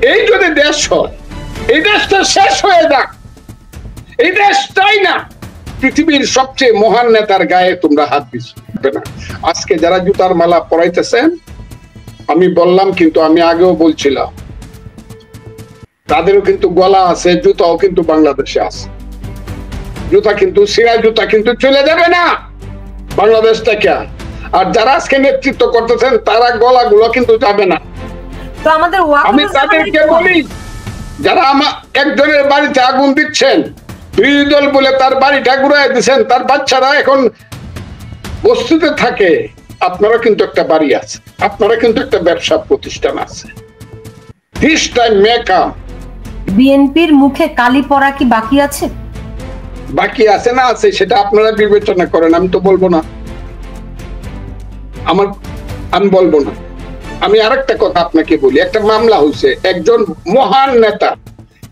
এই যদি দেশ হয়, এই দেশটা শেষ হয়ে যাক, এই দেশ চাই না। পৃথিবীর সবচেয়ে মহান নেতার গায়ে তোমরা হাত দিচ্ছ না। আজকে যারা জুতার মালা পরাইতেছেন, আমি বললাম কিন্তু আমি আগেও বলছিলাম, তাদেরও কিন্তু গলা আছে, জুতাও কিন্তু বাংলাদেশে আছে। জুতা কিন্তু সিরা জুতা কিন্তু চলে যাবে না বাংলাদেশ থেকে। আর যারা আজকে নেতৃত্ব করতেছেন তারা গলাগুলো কিন্তু যাবে না। তো আমাদের আমি তাদেরকে বলি, যারা আমার একজনের বাড়িতে আগুন দিচ্ছেন, বিরোধী দল বলে তার বাড়িটা ঘুরাই দিচ্ছেন, তার বাচ্চারা এখন বস্তিতে থাকে, আপনারা কিন্তু একটা বাড়ি আছে, আপনারা কিন্তু একটা ব্যবসা প্রতিষ্ঠান আছে। This time make up. বিএনপির মুখে কালি পড়া কি বাকি আছে? বাকি আছে না আছে সেটা আপনারা বিবেচনা করেন, আমি তো বলবো না। আমি বলবো না। আমি আরেকটা কথা আপনাকে বলি, একটা মামলা হয়েছে, একজন মহান নেতা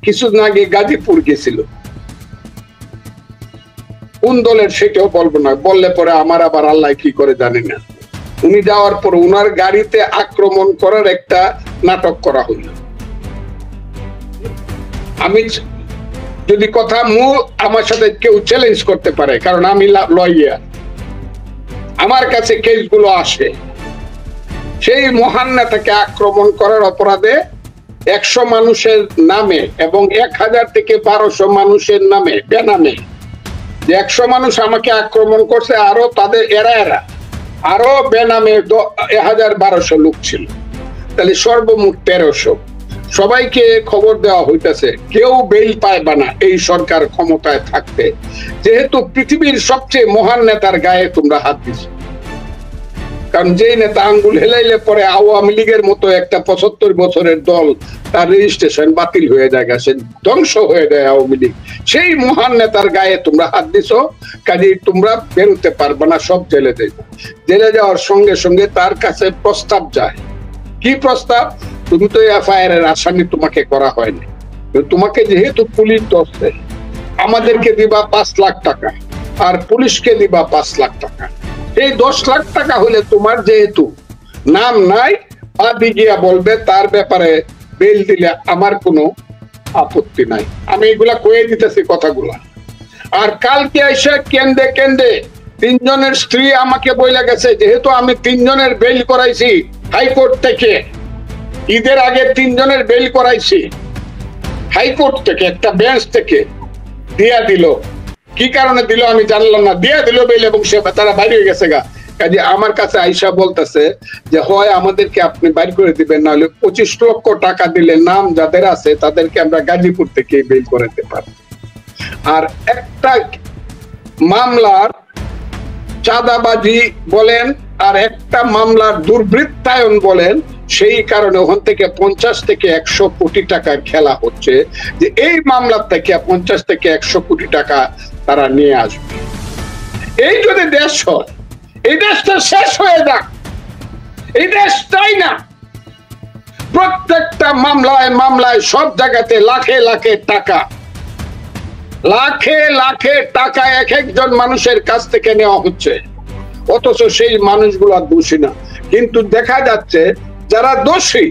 কিছুদিন আগে গাজীপুর গেছিল, কোন দলের সেটাও বলবো না, বললে পরে আমার আবার আল্লাহ কি করে জানি না। উনি যাওয়ার পর উনার গাড়িতে আক্রমণ করার একটা নাটক করা হইল। আমি যদি কথা মূল আমার সাথে কেউ চ্যালেঞ্জ করতে পারে, কারণ আমি লয়ার, আমার কাছে কেসগুলো আসে। সেই মহান নেতাকে আক্রমণ করার অপরাধে 100 মানুষের নামে এবং 1000 থেকে 1200 মানুষের নামে বেনামে, যে 100 মানুষ আমাকে আক্রমণ করছে, আরো তাদের এরা আরো বেনামে 1000-1200 লোক ছিল, তাহলে সর্বমোট 1300। সবাইকে খবর দেওয়া হইতেছে, কেউ বেল পাইবা না এই সরকার ক্ষমতায় থাকতে, যেহেতু পৃথিবীর সবচেয়ে মহান নেতার গায়ে তোমরা হাত দিচ্ছ। কারণ যে নেতা আঙ্গুল হেলাইলে পরে আওয়ামী লীগের মতো একটা 75 বছরের দল, তার রেজিস্ট্রেশন বাতিল হয়ে যায়, সে ধ্বংস হয়ে যায় আওয়ামী লীগ। সেই মহান নেতার গায়ে তোমরা হাত দিছ, কাজে তোমরা বেরোতে পারবে না, সব জেলে দেবে। জেলে যাওয়ার সঙ্গে সঙ্গে তার কাছে প্রস্তাব যায়। কি প্রস্তাব? তুমি তো এফআইআর এর আসামি, তোমাকে করা হয়নি, তোমাকে যেহেতু পুলিশ ধরছে, আমাদেরকে দিবা 5 লাখ টাকা আর পুলিশকে দিবা 5 লাখ টাকা। এই 10 লাখ টাকা হলে তোমার যেহেতু নাম নাই, আদি গিয়া বলবে তার ব্যাপারে বেল দিলে আমার কোনো আপত্তি নাই। আমি এগুলা কয়ে দিতেছি কথাগুলা। আর কালকে এসে কেন্দে 3 জনের স্ত্রী আমাকে বইলা গেছে, যেহেতু আমি 3 জনের বেল করাইছি হাইকোর্ট থেকে, ঈদের আগে 3 জনের বেল করাইছি হাইকোর্ট থেকে, একটা বেঞ্চ থেকে দিয়া দিল। কি কারণে দিল আমি জানলাম না, দিয়া দিল বেল, এবং সে তারা বাইরে হয়ে গেছে গা। কাজে আমার কাছে আইসা বলতেছে যে হয় আমাদেরকে আপনি বাইর করে দিবেন, না হলে 25 লক্ষ টাকা দিলে নাম যাদের আছে তাদেরকে আমরা গাজীপুর থেকে বেল করে দিতে পারি। আর একটা মামলার চাঁদাবাজি বলেন আর একটা মামলার দুর্বৃত্তায়ন বলেন, সেই কারণে ওখান থেকে 50 থেকে 100 কোটি টাকা খেলা হচ্ছে, যে এই মামলার থেকে 50 থেকে 100 কোটি টাকা তারা নিয়ে আসবে। এই যদি দেশ হয়, এই দেশটা শেষ হয়ে যাক, এই দেশ চাই না। প্রত্যেকটা মামলায় সব জায়গাতে লাখে লাখে টাকা এক একজন মানুষের কাছ থেকে নেওয়া হচ্ছে, অথচ সেই মানুষগুলো দোষী না। কিন্তু দেখা যাচ্ছে যারা দোষী,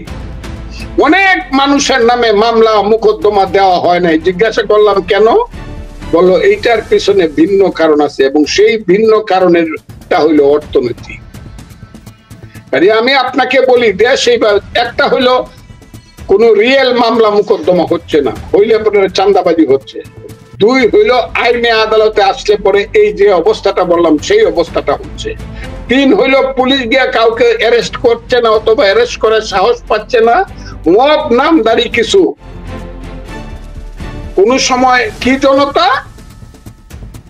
অনেক মানুষের নামে মামলা মোকদ্দমা দেওয়া হয় নাই। জিজ্ঞাসা করলাম কেন, বললো এইটার পিছনে ভিন্ন কারণ আছে, এবং সেই ভিন্ন কারণেরটা হইলো অর্থনীতি। আমি আপনাকে বলি, দেশ এইভাবে, একটা হইলো কোন রিয়েল মামলা মোকদ্দমা হচ্ছে না, হইলে পরে চাঁদাবাজি হচ্ছে। 2 হইলো আইনে আদালতে আসলে পরে এই যে অবস্থাটা বললাম সেই অবস্থাটা হচ্ছে। 3 হইলো পুলিশ গিয়া কাউকে অ্যারেস্ট করছে না, অথবা অ্যারেস্ট করার সাহস পাচ্ছে না। মব নামদারি কিছু, কোন সময় কি জনতা,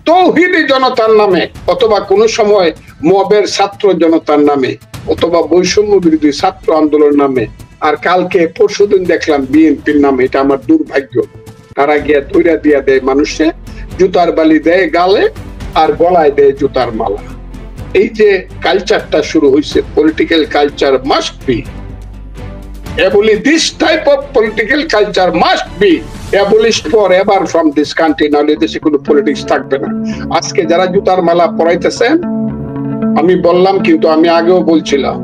তৌহিদি জনতার নামে, অথবা কোন সময় মবের ছাত্র জনতার নামে, অথবা বৈষম্য বিরোধী ছাত্র আন্দোলন নামে। আর কালকে পরশুদিন দেখলাম বিএনপির নামে। এটা আমার দুর্ভাগ্য। তারা গিয়া তৈরা দিয়া দেয় মানুষে, জুতার বালি দেয় গালে আর গলায় দেয় জুতার মালা। এই যে কালচারটা শুরু হয়েছে, political culture must be abolished. This type of political culture must be abolished forever from this country. নাহলে দেশে কোনো পলিটিক্স থাকবে না। আজকে যারা জুতার মালা পরাইতেছেন, আমি বললাম কিন্তু আমি আগেও বলছিলাম,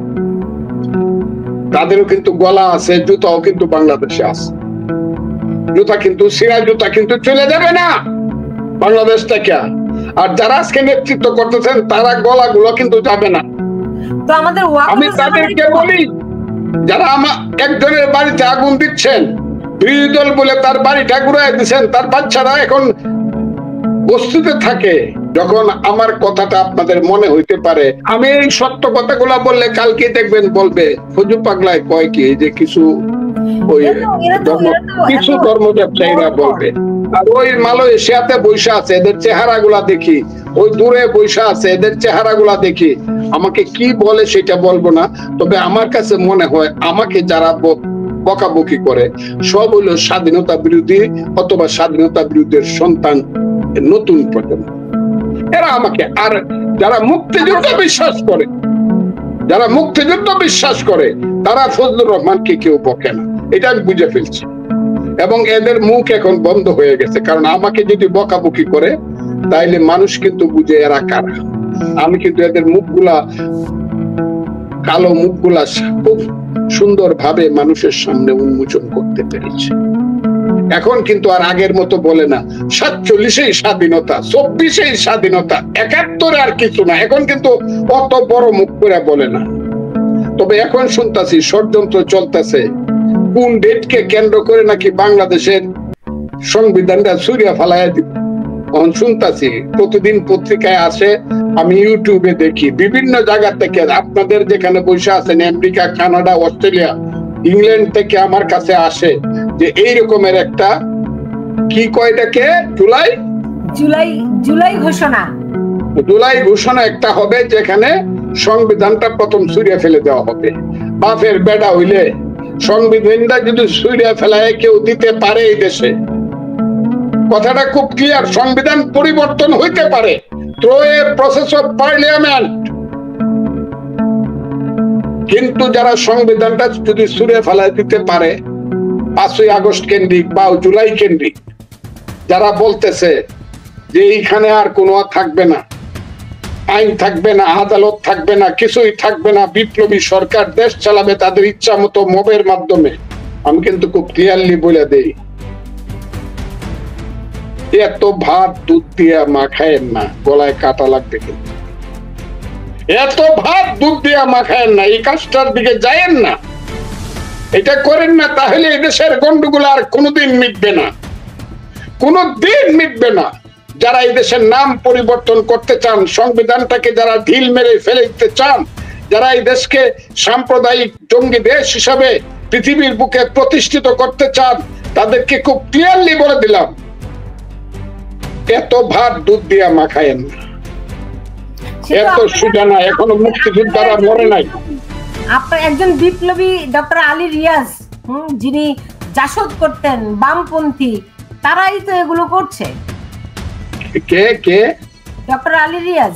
তাদেরও কিন্তু গলা আছে, জুতাও কিন্তু বাংলাদেশে আছে। জুতা কিন্তু সিরা জুতা কিন্তু চলে যাবে না বাংলাদেশ থেকে। আর যারা আজকে নেতৃত্ব করতেছেন তারা গলাগুলো কিন্তু যাবে না। তো আমাদের আমি তাদেরকে বলি, যারা আমার একজনের বাড়িতে আগুন দিচ্ছেন, বিরোধী দল বলে তার বাড়িটা ঘুরাই দিচ্ছেন, তার বাচ্চারা এখন বস্তিতে থাকে, যখন আমার কথাটা আপনাদের মনে হইতে পারে, আমি এই সত্য কথাগুলা বললে কালকে দেখবেন বলবে হুজুর পাগলায় কয় কি, যে কিছু ওই কিছু ধর্ম ব্যবসায়ীরা বলবে। আর ওই মালয়েশিয়াতে বৈশা আছে, এদের চেহারা গুলা দেখি, ওই দূরে বৈশা আছে, এদের চেহারা গুলা দেখি, আমাকে কি বলে সেটা বলবো না, তবে আমার কাছে মনে হয় আমাকে যারা বকাবকি করে সব হইলো স্বাধীনতা বিরোধী অথবা স্বাধীনতা বিরোধীর সন্তান, নতুন প্রজন্ম। এরা আমাকে, আর যারা মুক্তিযুদ্ধ বিশ্বাস করে, যারা মুক্তিযুদ্ধ বিশ্বাস করে তারা ফজলুর রহমানকে কেউ বকে না, এটা আমি বুঝে ফেলছি। এবং এদের মুখ এখন বন্ধ হয়ে গেছে, কারণ আমাকে যদি বকাবকি করে তাইলে মানুষ কিন্তু বুঝে এরা কারা। আমি কিন্তু এদের মুখগুলা, কালো মুখগুলা খুব সুন্দর ভাবে মানুষের সামনে উন্মোচন করতে পেরেছি। এখন কিন্তু আর আগের মতো বলে না 47-এই স্বাধীনতা, 24-এই স্বাধীনতা, 71 আর কিছু না, এখন কিন্তু অত বড় মুখ করে বলে না। তবে এখন শুনতাছি ষড়যন্ত্র চলতেছে, কোন ডেটকে কেন্দ্র করে নাকি বাংলাদেশের সংবিধানটা ছুঁড়িয়া ফালাইয়া দিব। শুনতাছি প্রতিদিন পত্রিকায় আসে, আমি ইউটিউবে দেখি, বিভিন্ন জায়গা থেকে আপনাদের যেখানে বসে আছেন, আমেরিকা, কানাডা, অস্ট্রেলিয়া, ইংল্যান্ড থেকে আমার কাছে আসে যে এই রকমের একটা কি কয়টাকে জুলাই ঘোষণা একটা হবে, যেখানে সংবিধানটা প্রথম ছুঁড়িয়া ফেলে দেওয়া হবে। বাপের বেড়া হইলে সংবিধানটা যদি ছুঁড়িয়া ফেলায় কেউ দিতে পারে এই দেশে, কথাটা খুব ক্লিয়ার, সংবিধান পরিবর্তন হইতে পারে through a process of parliament, কিন্তু যারা সংবিধানটা যদি ছুঁড়ে ফেলায় দিতে পারে 5ই আগস্ট কেন্দ্রিক বা জুলাই কেন্দ্রিক, যারা বলতেছে যে এইখানে আর কোনো থাকবে না, আইন থাকবে না, আদালত থাকবে না, কিছুই থাকবে না, বিপ্লবী সরকার দেশ চালাবে তাদের ইচ্ছা মতো মবের মাধ্যমে, আমি কিন্তু খুব ক্লিয়ারলি বলে দেই, এত ভাত দুধ দিয়া মাখায়েন না, গলায় কাটা লাগবে। কিন্তু এত ভাত দুধ দিয়া মাখায়েন না, এই কাজটার দিকে যায়েন না, এটা করেন না, তাহলে এই দেশের গন্ডগোল আর কোনোদিন মিটবে না, কোনোদিন মিটবে না। যারা এই দেশের নাম পরিবর্তন করতে চান, সংবিধানটাকে যারা ঢিল মেরে ফেলে দিতে চান, যারা এই দেশকে সাম্প্রদায়িক জঙ্গি দেশ হিসাবে পৃথিবীর বুকে প্রতিষ্ঠিত করতে চান, তাদেরকে খুব ক্লিয়ারলি বলে দিলাম, এত ভাত দুধ দিয়া মাখায়েন না, এত সোজা না, এখনো মুক্তিযোদ্ধারা মরে নাই। আপনার একজন বিপ্লবী ডক্টর আলী রিয়াজ, যিনি জাসদ করতেন, বামপন্থী, তারাই তো এগুলো করছে। কে? ডক্টর আলী রিয়াজ।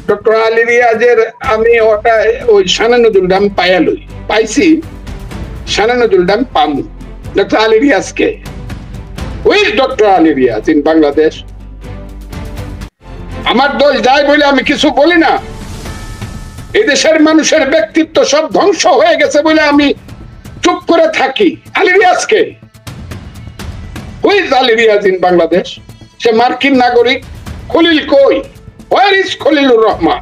ডক্টর আলী রিয়াজের আমি ওটা ওই শানে নজরুল ডাম পাইছি, শানে নজরুল ডাম পামু। ডক্টর আলী রিয়াজ কে? ওই ডক্টর আলী রিয়াজ ইন বাংলাদেশ। আমার দল যাই বলে আমি কিছু বলি না, এই দেশের মানুষের ব্যক্তিত্ব সব ধ্বংস হয়ে গেছে বলে আমি চুপ করে থাকি। আলী রিয়াজ কে? Who is Ali Riaz in Bangladesh? সে মার্কিন নাগরিক। খলিল কই? Where is Khalilur Rahman?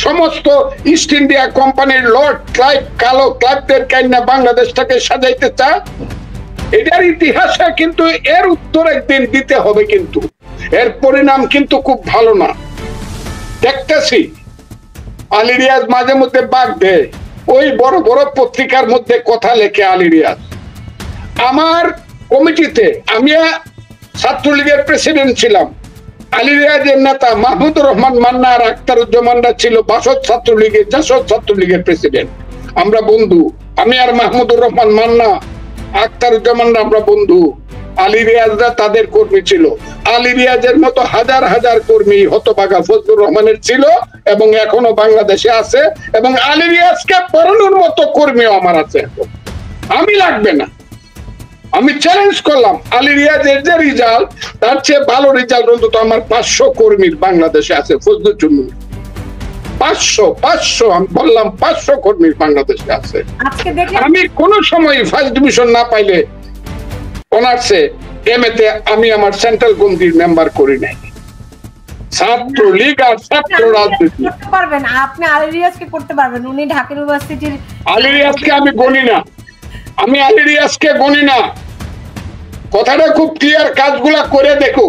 সমস্ত ইস্ট ইন্ডিয়া কোম্পানির লর্ড ক্লাইভ, কালো ক্লাইভদের কাইন্না বাংলাদেশটাকে সাজাইতে চায়। এটার ইতিহাসে কিন্তু এর উত্তর একদিন দিতে হবে, কিন্তু এর পরিণাম কিন্তু খুব ভালো না। দেখতেছি আলী রিয়াজ মাঝে মধ্যে বাগ দেয়, ওই বড় বড় পত্রিকার মধ্যে কথা লেখে আলী রিয়াজ। আমার কমিটিতে আমি ছাত্রলীগের প্রেসিডেন্ট ছিলাম, আলী রিয়াজের নেতা মাহমুদুর রহমান মান্না আর আখতারুজ্জামানরা ছিল বাসদ ছাত্রলীগের, জাসদ ছাত্রলীগের প্রেসিডেন্ট। আমরা বন্ধু, আমি আর মাহমুদুর রহমান মান্না, আখতারুজ্জামানরা আমরা বন্ধু। আলী রিয়াজরা তাদের কর্মী ছিল। আলী রিয়াজের মতো হাজার হাজার কর্মী হতভাগা ফজলুর রহমানের ছিল এবং এখনো বাংলাদেশে আছে, এবং আলী রিয়াজকে পড়ানোর মতো কর্মীও আমার আছে। আমি লাগবে না, আমি চ্যালেঞ্জ করলাম, আলী রিয়াজের যে রেজাল্ট তার চেয়ে ভালো রেজাল্ট অন্তত আমার 500 কর্মীর বাংলাদেশে আছে। ফজলুর জন্য 500 আমি বললাম 500 কর্মী বাংলাদেশে আছে। আজকে দেখলাম আমি কোন সময় ফার্স্ট ডিভিশন না পাইলে অনার্সে এমএতে আমি আমার সেন্ট্রাল কমিটির মেম্বার করি নাই। ছাত্রলীগ আর ছাত্র রাজনীতি করতে পারবেন, আপনি আলী রিয়াজকে করতে পারবেন, উনি ঢাকা ইউনিভার্সিটির। আলী রিয়াজকে আমি গণি না, আমি আলী রিয়াজকে গণি না। কথাটা খুব ক্লিয়ার, কাজগুলা করে দেখো।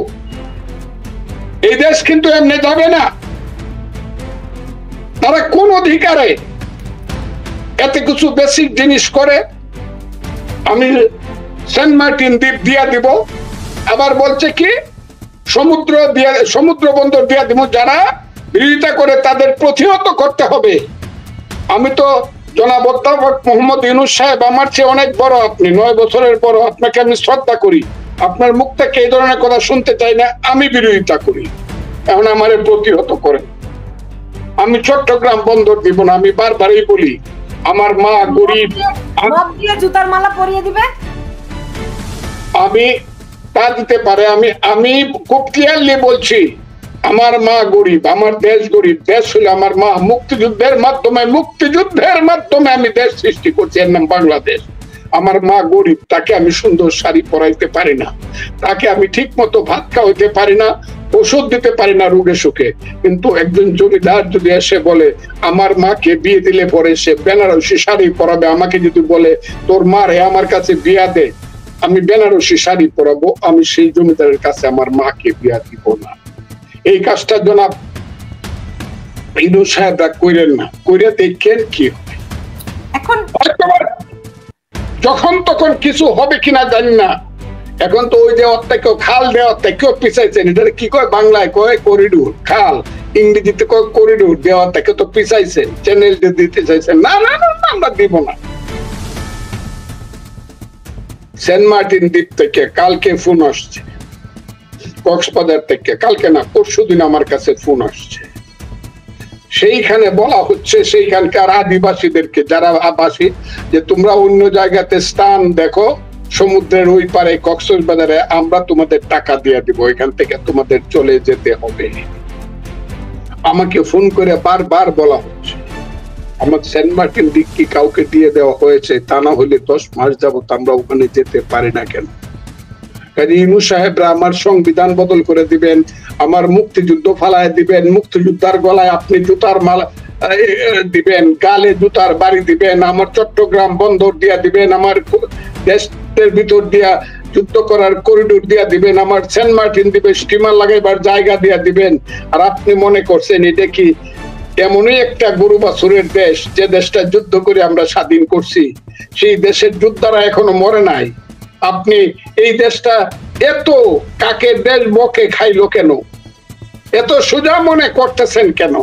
এই দেশ কিন্তু এমনি যাবে না। তারা কোন অধিকারে এত কিছু বেসিক জিনিস করে? আমি সেন্ট মার্টিন দ্বীপ দিয়া দিব, আবার বলছে কি সমুদ্র বন্দর দিয়া দিব। যারা বিরোধিতা করে তাদের প্রতিহত করতে হবে। আমি তো জনাব অধ্যাপক মোহাম্মদ ইউনূস সাহেব, আমার চেয়ে অনেক বড়, আপনি 9 বছরের বড়, আপনাকে আমি শ্রদ্ধা করি। আপনার মুখ থেকে এই ধরনের কথা শুনতে চাই না, আমি বিরোধিতা করি। এখন আমার প্রতিহত করেন। আমি চট্টগ্রাম বন্দর দিব না, আমি বারবারই বলি আমার মা গরিব। জুতার মালা পরিয়ে দিবে, আমি তা দিতে পারে। আমি খুব ক্লিয়ারলি বলছি আমার মা গরিব, আমার দেশ গরিব। দেশ হলো আমার মা। মুক্তিযুদ্ধের মাধ্যমে আমি দেশ সৃষ্টি করছি, এর নাম বাংলাদেশ। আমার মা গরিব, তাকে আমি সুন্দর শাড়ি পরাইতে পারি না, তাকে আমি ঠিক মতো ভাত খাওয়াইতে পারি না, ওষুধ দিতে পারি না রোগে সুখে। কিন্তু একজন জমিদার যদি এসে বলে আমার মাকে বিয়ে দিলে পরে সে বেনারসি শাড়ি পরাবে, আমাকে যদি বলে তোর মারে আমার কাছে বিয়া দে, আমি বেনারসি শাড়ি পরাবো, আমি সেই জমিদারের কাছে আমার মাকে বিয়া দিব না। এই কাজটা জনাব ইউনূস সাহেবরা কইরেন না, কইরা দেখেন কি হবে। এখন যখন তখন কিছু হবে কিনা জানি না। এখন তো ওই দেওয়ারটা কেউ খাল দেওয়ারটা কেউ পিছাইছেন, এটা কি কয় বাংলায় কয় করিডোর, খাল ইংরেজিতে কয় করিডোর। দেওয়ারটা কেউ তো পিছাইছেন, চ্যানেল দিতে চাইছেন। না না না, আমরা দিব না। সেন্ট মার্টিন দ্বীপ থেকে কালকে ফোন আসছে, কক্সবাজার থেকে, কালকে না পরশুদিন আমার কাছে ফোন আসছে। সেইখানে বলা হচ্ছে সেইখানকার আদিবাসীদেরকে, যারা আবাসী, যে তোমরা অন্য জায়গাতে স্থান দেখো, সমুদ্রের ওই পারে কক্সবাজারে, আমরা তোমাদের টাকা দিয়ে দিব, এখান থেকে তোমাদের চলে যেতে হবে। আমাকে ফোন করে বারবার বলা হচ্ছে। আমার সেন্ট মার্টিন দ্বীপ কি কাউকে দিয়ে দেওয়া হয়েছে? তা না হলে 10 মাস যাবত আমরা ওখানে যেতে পারি না কেন? ইউনূস সাহেবরা আমার সংবিধান বদল করে দিবেন, আমার মুক্তিযুদ্ধ ফালায় দিবেন, মুক্তিযোদ্ধার গলায় আপনি জুতার মালা দিবেন, গালে জুতার বাড়ি দিবেন, আমার চট্টগ্রাম বন্দর দিয়া দিবেন, আমার দেশের ভিতর দিয়া যুদ্ধ করার করিডোর দিয়া দিবেন, আমার সেন্ট মার্টিন দ্বীপে স্টিমার লাগাইবার জায়গা দিয়া দিবেন। আর আপনি মনে করছেন এটা কি এমনই একটা গরু বাছুরের দেশ, যে দেশটা যুদ্ধ করে আমরা স্বাধীন করছি, সেই দেশের যোদ্ধারা এখনো মরে নাই? আপনি এই দেশটা এত কাকের দেশ বকে খাইলো কেন? এত সোজা মনে করতেছেন কেন?